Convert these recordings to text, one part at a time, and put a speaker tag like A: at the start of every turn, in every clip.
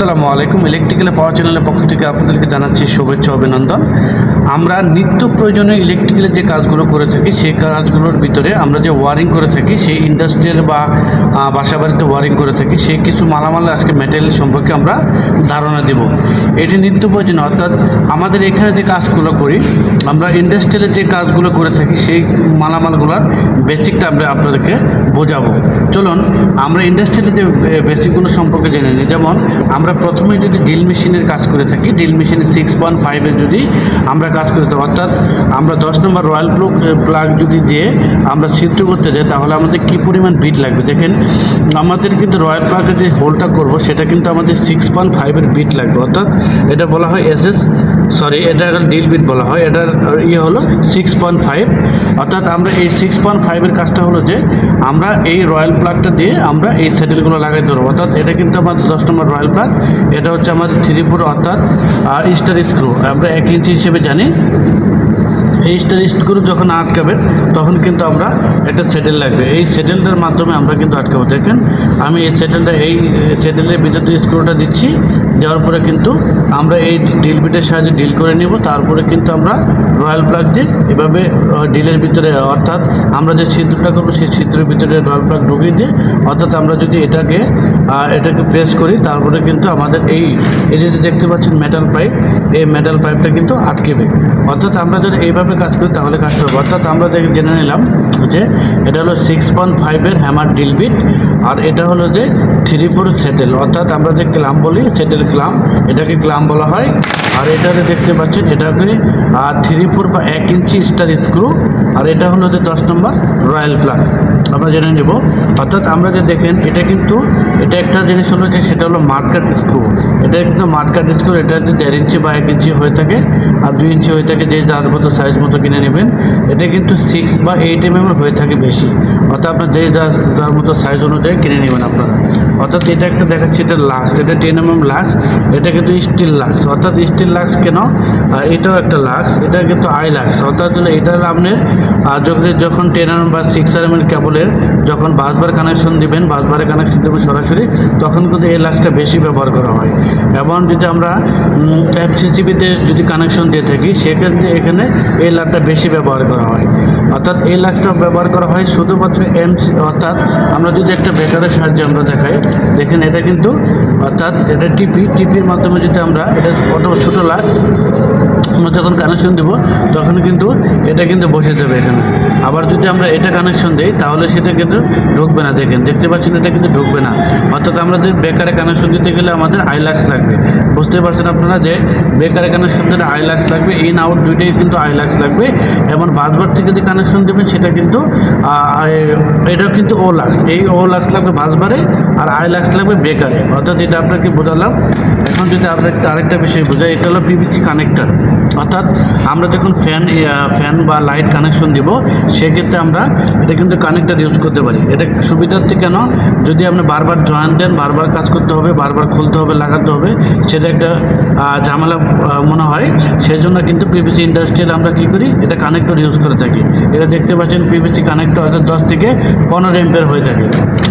A: আসসালামু আলাইকুম। Electrical power চ্যানেলের পক্ষ থেকে আপনাদেরকে জানাচ্ছি শুভেচ্ছা অভিনন্দন। আমরা নিত্য প্রয়োজনীয় ইলেকট্রিক্যালের যে কাজগুলো করে থাকি সেই কাজগুলোর ভিতরে আমরা যে ওয়ারিং করে থাকি, সেই ইন্ডাস্ট্রিয়াল বা বাসা বাড়িতে ওয়ারিং করে থাকি, সেই কিছু মালামাল আজকে ম্যাটেরিয়াল সম্পর্কে আমরা ধারণা দেব। এটি নিত্য প্রয়োজনীয়, অর্থাৎ আমাদের এখানে যে কাজগুলো করি, আমরা ইন্ডাস্ট্রিয়ালের যে কাজগুলো করে থাকি সেই মালামালগুলোর বেসিকটা আমরা আপনাদেরকে বোঝাবো। চলুন আমরা ইন্ডাস্ট্রিয়ালের যে বেসিকগুলো সম্পর্কে জেনে নিই। যেমন আমরা প্রথমে যদি ড্রিল মেশিনের কাজ করে থাকি, ড্রিল মেশিনের 6.5-এর যদি আমরা কাজ করে থাকি, অর্থাৎ আমরা 10 নম্বর রয়্যাল প্লাগ যদি দিয়ে আমরা ছিদ্র করতে যাই, তাহলে আমাদের কী পরিমাণ বিট লাগবে। দেখেন আমাদের কিন্তু রয়্যাল প্লাগের যে হোলটা করব সেটা কিন্তু আমাদের 6.5-এর বিট লাগবে, অর্থাৎ এটা বলা হয় এটা একটা ড্রিল বিট বলা হয়। এটার হলো 6.5, অর্থাৎ আমরা এই 6.5-এর কাজটা হলো যে আমরা এই রয়্যাল প্লাগটা দিয়ে আমরা এই স্যাটেলগুলো লাগাই ধরবো, অর্থাৎ এটা কিন্তু আমাদের 10 নম্বর রয়্যাল প্লাগ। এটা হচ্ছে আমাদের 3/4, অর্থাৎ স্টার স্ক্রু আমরা 1 ইঞ্চি হিসেবে জানি। এই স্টার স্ক্রু যখন আটকাবেন তখন কিন্তু আমরা একটা স্যাটেল লাগবে, এই স্যাটেলটার মাধ্যমে আমরা কিন্তু আটকাবো। দেখেন আমি এই স্যাটেলের ভিতরে স্ক্রুটা দিচ্ছি, দেওয়ার পরে কিন্তু আমরা এই ড্রিল বিটের সাহায্যে ড্রিল করে নিব। তারপরে কিন্তু আমরা রয়্যাল প্লাগ দিয়ে এভাবে ড্রিলের ভিতরে, অর্থাৎ আমরা যে ছিদ্রটা করবো সেই ছিদ্রের ভিতরে রয়্যাল প্লাগ ঢুকিয়ে দিয়ে, অর্থাৎ আমরা যদি এটাকে প্রেস করি, তারপরে কিন্তু আমাদের এই যে দেখতে পাচ্ছেন মেটাল পাইপ, এই মেটাল পাইপটা কিন্তু আটকেবে। অর্থাৎ আমরা যদি এইভাবে কাজ করি তাহলে কাজটা হবে। অর্থাৎ আমরা জেনে নিলাম যে এটা হলো 6.5-এর হ্যামার ড্রিল বিট, আর এটা হলো যে 3/4 স্যাটেল, অর্থাৎ আমরা যে ক্লাম বলি স্যাটেল ক্লাম, এটাকে ক্লাম বলা হয়। আর এটাতে দেখতে পাচ্ছেন এটাকে 3/4 বা 1 ইঞ্চি স্টার স্ক্রু, আর এটা হলো যে 10 নম্বর রয়্যাল প্লাগ আমরা জেনে নেব। অর্থাৎ আমরা যে দেখেন এটা একটা জিনিস হলো যে সেটা হলো মার্কাট স্ক্রু। এটা কিন্তু মার্কাট স্ক্রু, এটা 1.5 ইঞ্চি বা 1 ইঞ্চি হয়ে থাকে, আর 2 ইঞ্চি হয়ে থাকে, যে যার মতো সাইজ মতো কিনে নেবেন। এটা কিন্তু 6 বা 8 mm হয়ে থাকে বেশি, অর্থাৎ আপনার যার মতো সাইজ অনুযায়ী কিনে নেবেন আপনারা। অর্থাৎ এটা একটা দেখাচ্ছি, এটা লাক্স, এটা 10 mm লাক্স, এটা কিন্তু স্টিল লাক্স। অর্থাৎ স্টিল লাক্স কেন, এটাও একটা লাক্স, এটা কিন্তু আই লাক্স। অর্থাৎ এটার আপনার যখন 10 mm বা 6 mm কেবলের যখন বাসবার কানেকশন দিবেন, বাসবারে কানেকশন দেবেন সরাসরি, তখন কিন্তু এই লাক্সটা বেশি ব্যবহার করা হয়। এবং যদি আমরা FCCBতে যদি কানেকশন দিয়ে থাকি, সেক্ষেত্রে এখানে এই লাক্সটা বেশি ব্যবহার করা হয়। অর্থাৎ এই লাক্সটা ব্যবহার করা হয় শুধুমাত্র অর্থাৎ আমরা যদি একটা ব্রেকারের সাহায্যে আমরা দেখাই, দেখেন এটা কিন্তু, অর্থাৎ এটা টিপির মাধ্যমে যদি আমরা, এটা ছোটো লাক্স, আমরা যখন কানেকশন দেবো তখন কিন্তু এটা কিন্তু বসে যাবে এখানে। আবার যদি আমরা এটা কানেকশন দিই তাহলে সেটা কিন্তু ঢুকবে না। দেখতে পাচ্ছেন এটা কিন্তু ঢুকবে না। অর্থাৎ আমাদের বেকারে কানেকশন দিতে গেলে আমাদের আইলাক্স লাগবে। বুঝতে পারছেন আপনারা যে বেকারে কানেকশন দিলে আইলাক্স লাগবে, ইন আউট দুইটাই কিন্তু আইলাক্স লাগবে। এবং বাসবার থেকে যে কানেকশন দেবেন সেটা কিন্তু এটাও কিন্তু ও লাক্স, এই ও লাক্স লাগবে বাসবারে, আর আইলাক্স লাগবে বেকারে। অর্থাৎ এটা আপনাকে বোঝালাম। এখন যদি আরেকটা বিষয় বোঝাই, এটা হলো PVC কানেক্টর। অর্থাৎ আমরা যখন ফ্যান বা লাইট কানেকশন দিব, সেক্ষেত্রে আমরা এটা কিন্তু কানেক্টর ইউজ করতে পারি। এটা সুবিধার্থে কেন, যদি আপনি বারবার জয়েন্ট দেন, বারবার কাজ করতে হবে, বারবার খুলতে হবে, লাগাতে হবে, সেটা একটা ঝামেলা মনে হয়। সেই জন্য কিন্তু PVC ইন্ডাস্ট্রিয়াল আমরা কী করি, এটা কানেক্টর ইউজ করে থাকি। এটা দেখতে পাচ্ছেন PVC কানেক্টর, অর্থাৎ 10 থেকে 15 এম্পিয়ার হয়ে থাকে।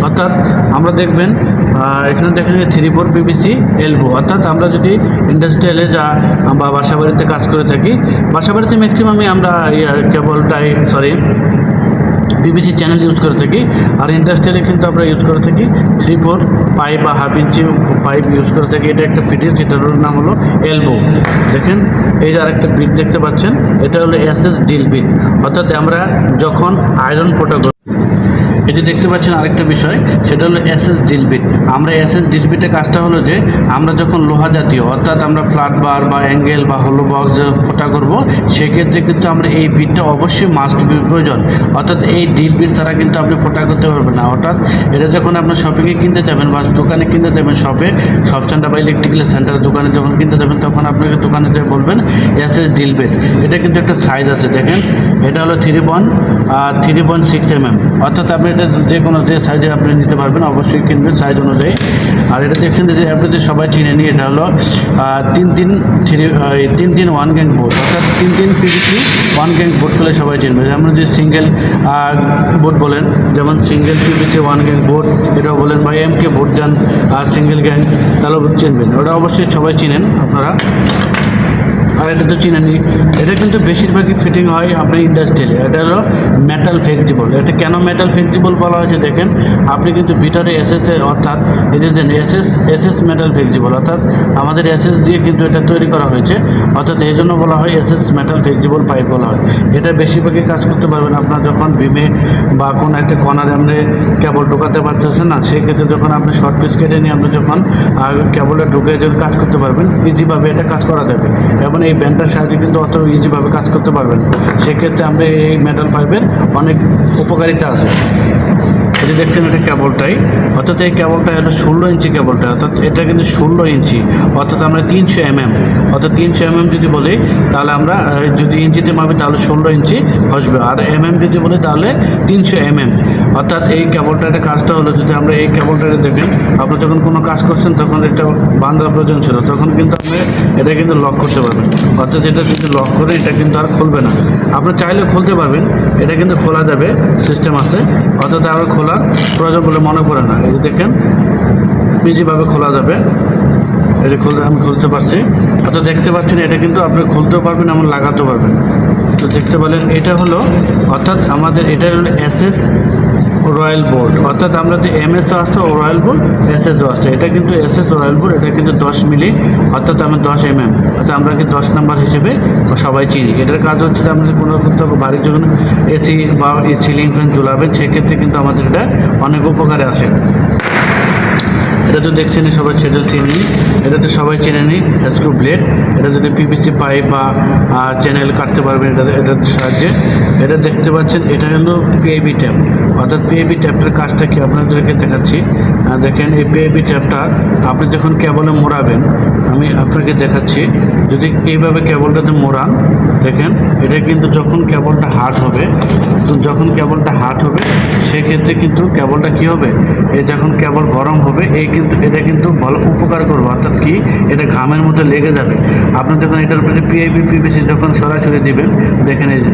A: অর্থাৎ আমরা দেখবেন এখানে দেখেন 3/4 PVC এলবো। অর্থাৎ আমরা যদি ইন্ডাস্ট্রিয়ালে বা বাসা বাড়িতে কাজ করে থাকি, বাসা বাড়িতে ম্যাক্সিমামই আমরা PVC চ্যানেল ইউজ করে থাকি। আর ইন্ডাস্ট্রিয়ালে কিন্তু আমরা ইউজ করে থাকি 3/4 পাইপ বা 1/2 ইঞ্চি পাইপ ইউজ করে থাকি। এটা একটা ফিটিংস, এটার নাম হলো এলবো। দেখেন এই যে আরেকটা বিট দেখতে পাচ্ছেন, এটা হলো SS ড্রিল বিট। অর্থাৎ আমরা যখন আয়রন ফোটা, এটি দেখতে পাচ্ছেন আরেকটা বিষয়, সেটা হলো SS ড্রিল বিট। আমরা SS ড্রিল বিটের কাজটা হলো যে আমরা যখন লোহা জাতীয়, অর্থাৎ আমরা ফ্ল্যাট বার বা অ্যাঙ্গেল বা হলো বক্স ফোটা করব, সেক্ষেত্রে কিন্তু আমরা এই বিটটা অবশ্যই মাস্ট বি প্রয়োজন। অর্থাৎ এই ড্রিল বিট ছাড়া কিন্তু আপনি ফোটা করতে পারবেন না। অর্থাৎ এটা যখন আপনার শপিংয়ে কিনতে যাবেন বা দোকানে কিনতে যাবেন, শপ সেন্টার বা ইলেকট্রিক্যাল সেন্টারের দোকানে যখন কিনতে যাবেন, তখন আপনাকে দোকানে যেয়ে বলবেন SS ড্রিল বিট। এটা কিন্তু একটা সাইজ আছে, দেখেন এটা হলো 3.6 mm। অর্থাৎ আপনি এটা যে কোনো যে সাইজে আপনি নিতে পারবেন, অবশ্যই কিনবেন সাইজ অনুযায়ী। আর এটা দেখছেন যে আপনি সবাই চিনে নিই, এটা হলো 3-3-1 গ্যাং বোর্ড, অর্থাৎ 3-3 PVC 1 গ্যাং বোর্ড করলে সবাই চিনবে। যেমন যে সিঙ্গেল বোর্ড বলেন, যেমন সিঙ্গেল PVC 1 গ্যাং বোর্ড, এটাও বলেন বা MK বোর্ড দেন আর সিঙ্গেল গ্যাং, তাহলে চিনবেন। ওটা অবশ্যই সবাই চিনেন আপনারা। আর এটা তো চিনেনি, এটা কিন্তু বেশিরভাগই ফিটিং হয় আপনার ইন্ডাস্ট্রিয়ালে। এটা হলো মেটাল ফ্লেক্সিবল। এটা কেন মেটাল ফ্লেক্সিবল বলা হয়েছে দেখেন, আপনি কিন্তু ভিতরে এসএস অর্থাৎ এই যে এসএস মেটাল ফ্লেক্সিবল, অর্থাৎ আমাদের এসএস দিয়ে কিন্তু এটা তৈরি করা হয়েছে, অর্থাৎ এই জন্য বলা হয় এসএস মেটাল ফ্লেক্সিবল পাইপ বলা হয়। এটা বেশিরভাগই কাজ করতে পারবেন আপনার যখন বিমে বা কোনো একটা কর্নারে আপনি কেবল ঢোকাতে পারতেছেন না, সেক্ষেত্রে যখন আপনি শর্ট পিস কেটে নিয়ে আপনি যখন কেবলে ঢুকে যখন কাজ করতে পারবেন, ইজিভাবে এটা কাজ করা যাবে। এবং এই ব্যান্ডের সাহায্যে কিন্তু অত ইজিভাবে কাজ করতে পারবেন। সেক্ষেত্রে আমরা এই মেটাল পাইপের অনেক উপকারিতা আছে। এটা দেখছেন এটা কেবলটাই, অর্থাৎ এই কেবলটা হলো 16 ইঞ্চি কেবলটা, অর্থাৎ এটা কিন্তু 16 ইঞ্চি, অর্থাৎ আমরা 300 mm, অর্থাৎ 300 mm যদি বলি তাহলে আমরা যদি ইঞ্চিতে মাপি তাহলে 16 ইঞ্চি আসবে, আর যদি বলি তাহলে 300 mm। অর্থাৎ এই কেবলটার কাজটা হলো, যদি আমরা এই কেবলটাকে দেখেন, আপনি যখন কোনো কাজ করছেন তখন এটা বাঁধার প্রয়োজন ছিল, তখন কিন্তু আপনি এটা কিন্তু লক করতে পারবেন। অর্থাৎ এটা যদি লক করে এটা কিন্তু আর খুলবে না, আপনি চাইলে খুলতে পারবেন, এটা কিন্তু খোলা যাবে, সিস্টেম আছে, অর্থাৎ আমরা খোলার প্রয়োজন বলে মনে করে না। এই যে দেখেন ইজিভাবে খোলা যাবে, এই যে আমি খুলতে পারছি, অর্থাৎ দেখতে পাচ্ছেন এটা কিন্তু আপনি খুলতেও পারবেন এমন লাগাতেও পারবেন। তো দেখতে পেলেন এটা হলো, অর্থাৎ আমাদের এটা হলো এসএস রয়্যাল বোর্ড, অর্থাৎ আমরা যে MS আছে রয়্যাল বোর্ড, SSও আছে। এটা কিন্তু এসএস রয়্যাল বোর্ড, এটা কিন্তু 10 মিলি, অর্থাৎ আমরা 10 mm, অর্থাৎ আমরা কি 10 নাম্বার হিসেবে সবাই চিনি। এটার কাজ হচ্ছে যে আমাদের কোনো বাড়ির যখন এসি বা সিলিং ফ্যান ঝুলাবেন, সেক্ষেত্রে কিন্তু আমাদের এটা অনেক উপকারে আসে। এটা তো দেখছেন সবাই চ্যানেল চিনি, এটা তো সবাই চেনে নি স্ক্রু ব্লেড। এটা যদি PVC পাইপ বা চ্যানেল কাটতে পারবেন এটার সাহায্যে। এটা দেখতে পাচ্ছেন এটা হলো PIB ট্যাপ, অর্থাৎ PIB ট্যাপটার কাজটা কি আপনাদেরকে দেখাচ্ছি। দেখেন এই PIB ট্যাপটা আপনি যখন কেবলে মোড়াবেন, আমি আপনাকে দেখাচ্ছি, যদি এইভাবে কেবলটাতে মোড়ান, দেখেন এটা কিন্তু যখন কেবলটা হার্ড হবে, সেক্ষেত্রে কিন্তু কেবলটা কি হবে, এই যখন কেবল গরম হবে এটা কিন্তু ভালো উপকার করবে, অর্থাৎ কি এটা ঘামের মধ্যে লেগে যাবে। আপনি যখন এটার উপরে PIB PVC যখন সরাসরি দিবেন, দেখেন এই যে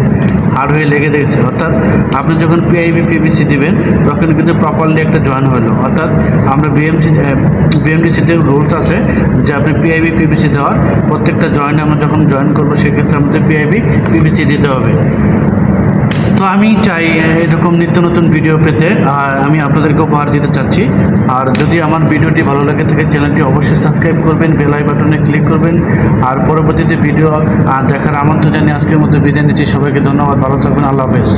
A: হার্ড হয়ে লেগে দেখছে, অর্থাৎ আপনি যখন PIB PVC দিবেন তখন কিন্তু প্রপারলি একটা জয়েন হলো। অর্থাৎ আমরা BMDCতে রুলস আছে যে আপনি PIB PVC দেওয়ার প্রত্যেকটা জয়েন্টে আমরা যখন জয়েন করবো, সেক্ষেত্রে আমাদের PIB PVC দিতে হবে। তো আমি চাই এরকম নিত্য নতুন ভিডিও পেতে, আর আমি আপনাদেরকে উপহার দিতে চাচ্ছি। আর যদি আমার ভিডিওটি ভালো লাগে থাকে, চ্যানেলটি অবশ্যই সাবস্ক্রাইব করবেন, বেল আই বাটনে ক্লিক করবেন। আর পরবর্তীতে ভিডিও দেখার আমন্ত্রণ জানিয়ে আজকের মতো বিদায় নিচ্ছি। সবাইকে ধন্যবাদ, ভালো থাকবেন, আল্লাহ হাফেজ।